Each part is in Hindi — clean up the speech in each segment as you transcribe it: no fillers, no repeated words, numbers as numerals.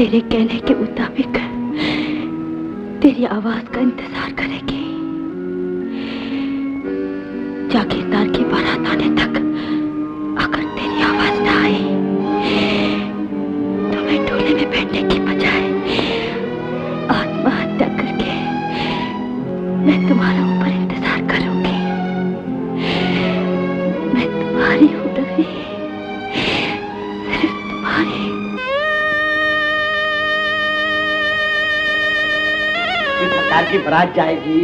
तेरे कहने के मुताबिक तेरी आवाज का इंतजार करेगी। जागीरदार की बारात आने तक अगर तेरी आवाज ना आई तो मैं डोले में बैठने की बजाय आत्महत्या करके मैं तुम्हारे ऊपर इंतजार करूंगी। मैं तुम्हारी हूं रवि, सिर्फ तुम्हारी। सरकार की बारात जाएगी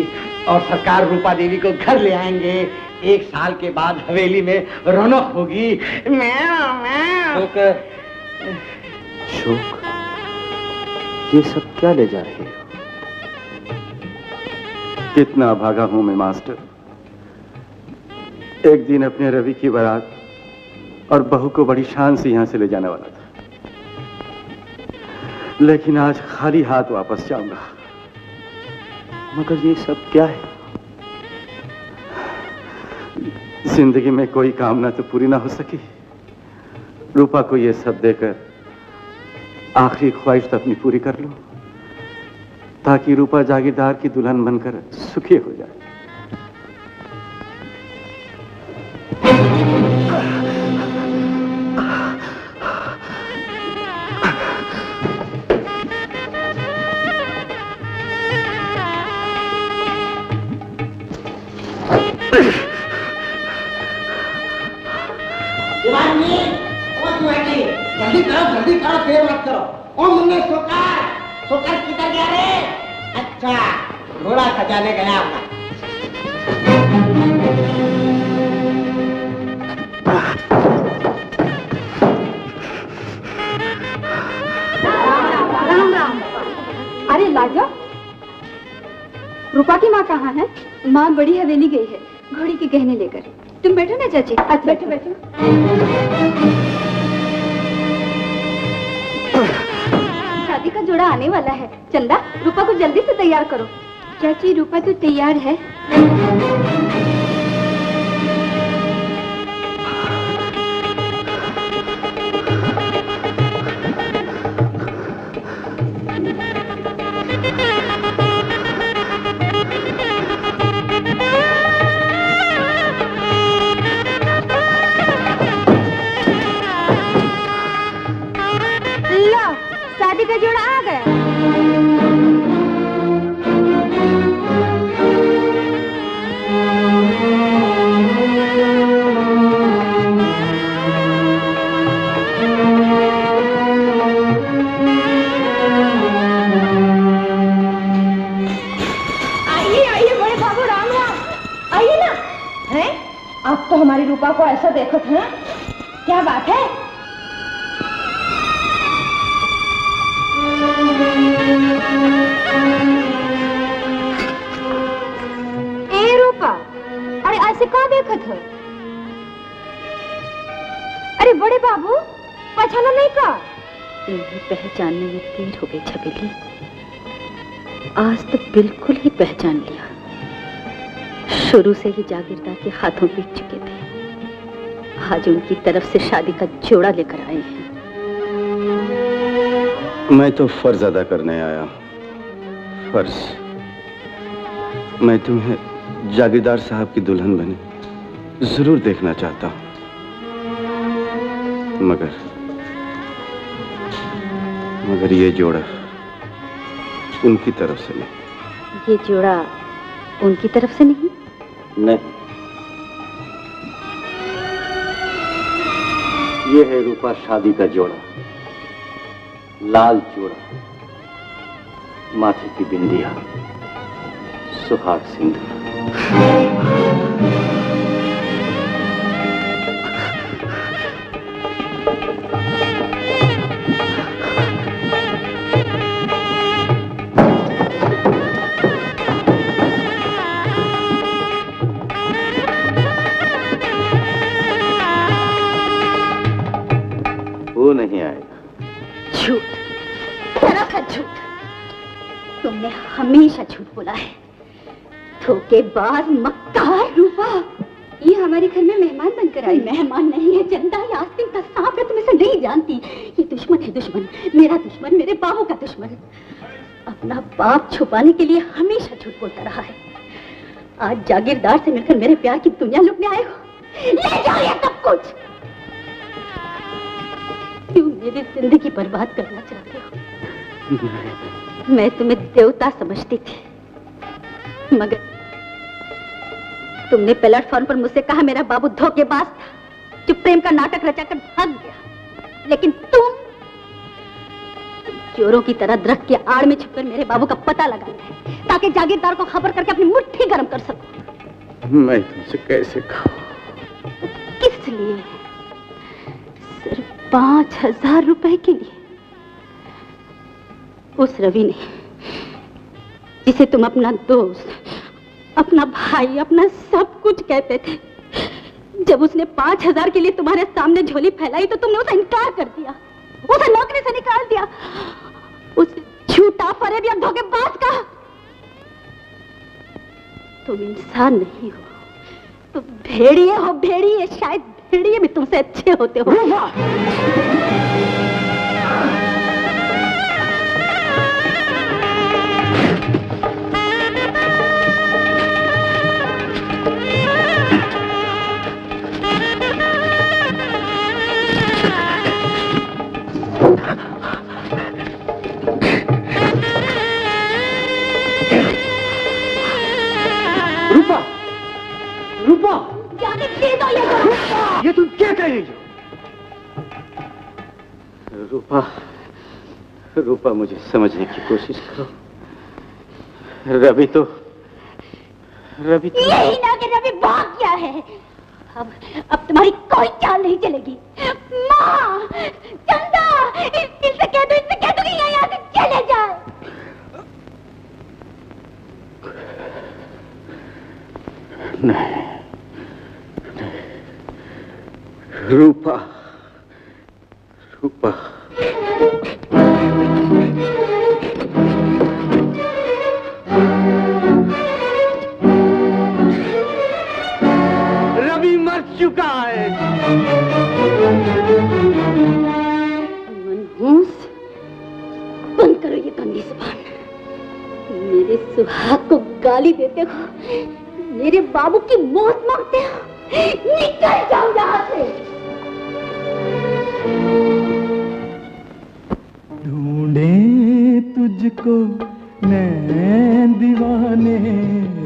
और सरकार रूपा देवी को घर ले आएंगे। 1 साल के बाद हवेली में रौनक होगी। शोक, ये सब क्या ले जा रहे हो? कितना भागा हूं मैं मास्टर। एक दिन अपने रवि की बारात और बहू को बड़ी शान से यहां से ले जाने वाला था, लेकिन आज खाली हाथ वापस जाऊंगा। मगर ये सब क्या है? जिंदगी में कोई कामना तो पूरी ना हो सकी। रूपा को ये सब देकर आखिरी ख्वाहिश तो अपनी पूरी कर लो, ताकि रूपा जागीरदार की दुल्हन बनकर सुखी हो जाए। जल्दी करो, देर मत करो। ओ मुन्ने सोकार, सोकार किधर गया रे? अच्छा, घोड़ा सजाने गया होगा। राम राम। अरे लाजो, रूपा की माँ कहाँ है? माँ बड़ी हवेली गई है घोड़ी के गहने लेकर। तुम बैठो ना चाची। अच्छा बैठो बैठो। शादी का जोड़ा आने वाला है। चंदा, रूपा को जल्दी से तैयार करो। चाची, रूपा तो तैयार है। लो, शादी का जोड़ा आ गया। आप तो हमारी रूपा को ऐसा देखो थे, क्या बात है? ए रूपा, अरे ऐसे कहाँ देखत है? अरे बड़े बाबू, पहचाना नहीं का? इन्हें पहचानने में देर हो गई छबीली। आज तो बिल्कुल ही पहचान लिया। शुरू से ही जागीरदार के हाथों बीत चुके थे। आज उनकी तरफ से शादी का जोड़ा लेकर आए हैं। मैं तो फर्ज अदा करने आया। फर्ज। मैं तुम्हें जागीरदार साहब की दुल्हन बनी जरूर देखना चाहता हूं, मगर ये जोड़ा उनकी तरफ से नहीं। ये जोड़ा उनकी तरफ से नहीं? नहीं, ये है रूपा शादी का जोड़ा। लाल जोड़ा, माथे की बिंदिया, सुहाग सिंदूर। वो नहीं आएगा। झूठ, सरासर झूठ। तुमने हमेशा झूठ बोला है। धोखेबाज, मक्कार। रूपा, ये हमारे घर में मेहमान बनकर आई। मेहमान नहीं है चंदा, ये आस्तीन का सांप है, तुम इसे नहीं जानती। ये दुश्मन है, दुश्मन, मेरा दुश्मन, मेरे बाबू का दुश्मन। अपना बाप छुपाने के लिए हमेशा झूठ बोलता रहा है। आज जागीरदार से मिलकर मेरे प्यार की दुनिया लुटने आए हो। ले जाओ ये सब कुछ। क्यों मेरी जिंदगी बर्बाद करना चाहते हो? मैं तुम्हें देवता समझती थी, मगर तुमने प्लेटफॉर्म पर मुझसे कहा मेरा बाबू धोखेबाज था जो प्रेम का नाटक रचाकर भाग गया। लेकिन तुम चोरों की तरह दरख्त के आड़ में छुपकर मेरे बाबू का पता लगाया है ताकि जागीरदार को खबर करके अपनी मुट्ठी गर्म कर सको। मैं तुमसे कैसे कहूं? किस लिए? सिर्फ 5,000 रुपए के लिए। उस रवि ने, जिसे तुम अपना दोस्त, अपना भाई, अपना सब कुछ कहते थे, जब उसने 5,000 के लिए तुम्हारे सामने झोली फैलाई तो तुमने उसे इनकार कर दिया, उसे नौकरी से निकाल दिया, उसे झूठा, फरेब या धोखेबाज कहा। तुम इंसान नहीं हो, तुम भेड़िए हो, भेड़िए। शायद भेड़िए भी तुमसे अच्छे होते हो। रूपा, रूपा, जाने दे दो ये। ये तुम क्या कह रही हो? रूपा, रूपा मुझे समझने की कोशिश करो। रवि तो यही ना कि रवि भाग गया है। अब तुम्हारी कोई चाल नहीं चलेगी। माँ, चंदा, इससे कह दो कि यहाँ से चले जाए। नहीं, रूपा, रूपा, रवि मर चुका है। मनहूस, बंद करो ये गंदी जुबान। मेरे सुहाग को गाली देते हो, मेरे बाबू की मौत मांगते हो। निकल जाओ यहाँ से। ढूंढे तुझको नैन दीवाने,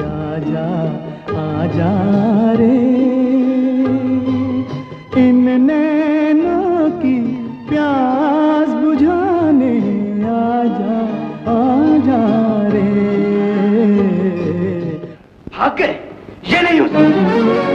आजा आजा रे, इन नैनों की प्यास बुझाने, आजा आजा रे। भाग गए, ये नहीं हो सकता।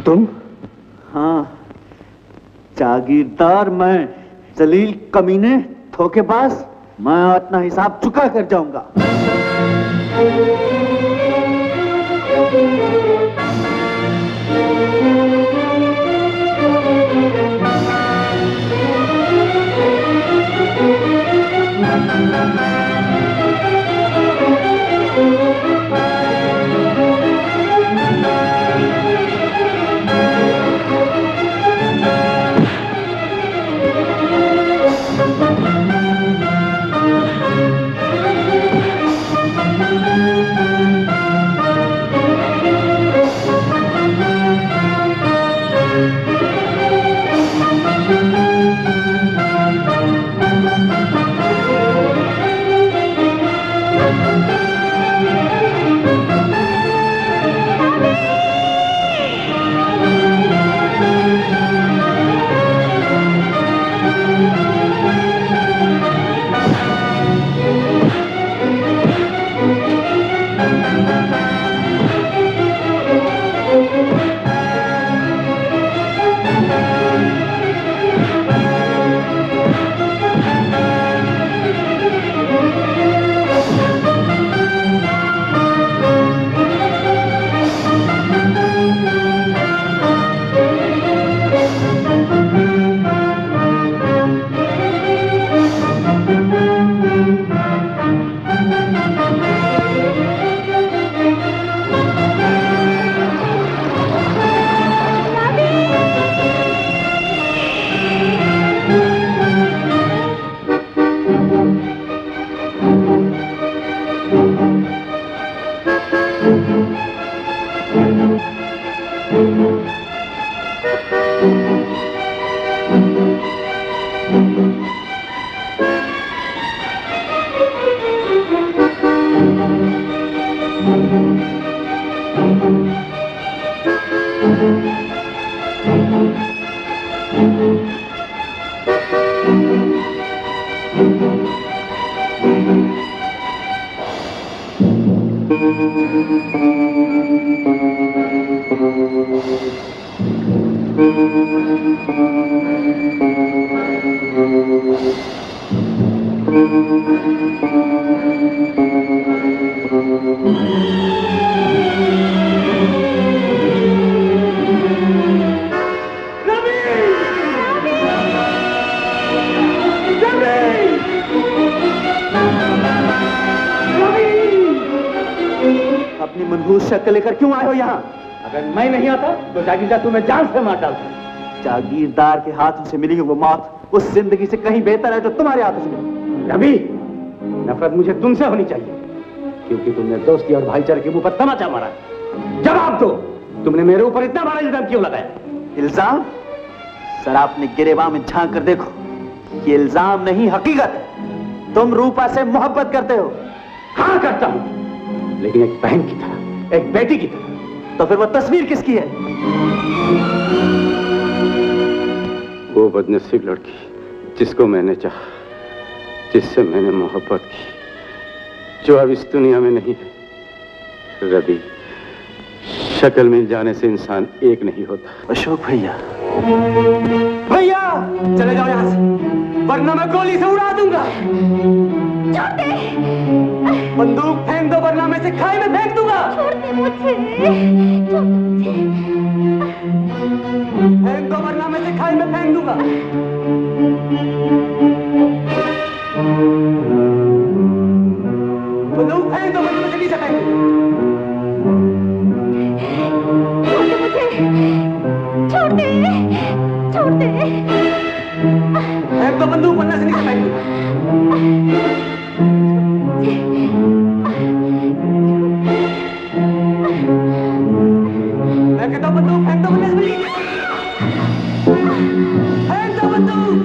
तुम? हाँ, जागीरदार मैं, जलील कमीने, धोखेबाज, मैं अपना हिसाब चुका कर जाऊंगा। अपनी मनहूस शक्ल लेकर क्यों आए हो यहाँ? अगर मैं नहीं आता तो जागीरदार तुम्हें जान से मार डालता। जागीरदार के हाथों से मिली हुई वो मौत उस जिंदगी से कहीं बेहतर है जो तुम्हारे हाथों से मिली। रवि, नफरत मुझे तुमसे होनी चाहिए क्योंकि तुमने दोस्ती और भाईचारे के मुंह पर तमाचा मारा। जवाब दो, तुमने मेरे ऊपर इतना बड़ा इल्जाम क्यों लगाया? इल्जाम? सर आपने गिरेबान में झांक कर देखो, ये इल्जाम नहीं हकीकत है। तुम रूपा से मोहब्बत करते हो। हाँ करता हूं, लेकिन एक बहन की तरह, एक बेटी की तरह। तो फिर वो तस्वीर किसकी है? वो बदनसीब लड़की जिसको मैंने चाहा, जिससे मैंने मोहब्बत की, जो अब इस दुनिया में नहीं है। रवि, शक्ल मिल जाने से इंसान एक नहीं होता। अशोक भैया, भैया चले जाओ यहाँ से, वरना मैं गोली से उड़ा दूंगा। छोटे, बंदूक फेंक दो वरना मैं इसे खाई में फेंक दूंगा। छोड़ दे मुझे, छोड़ दे मुझे। फेंक दो वरना मैं इसे खाई में फेंक दूंगा। बंदूक फेंक दो वरना मैं इसे नीचे फेंक दूंगा। छोड़ दे, छोड़ दे। फेंक दो बंदूक वरना से नीचे फेंक दूंगा। मैं कहता हूं बंदूक फेंक दो वरना से नीचे फेंक दो बंदूक।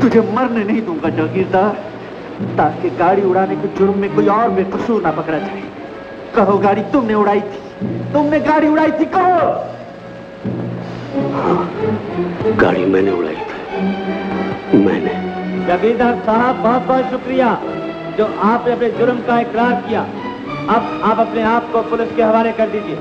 तुझे मरने नहीं दूंगा जागीरदार, ताकि गाड़ी उड़ाने के जुर्म में कोई और बेकसूर ना पकड़ा जाए। कहो गाड़ी तुमने उड़ाई थी, तुमने गाड़ी उड़ाई थी, कहो। गाड़ी मैंने उड़ाई थी, मैंने। जागीरदार साहब, बहुत बहुत शुक्रिया जो आपने अपने जुर्म का इकरार किया। अब आप अपने आप को पुलिस के हवाले कर दीजिए।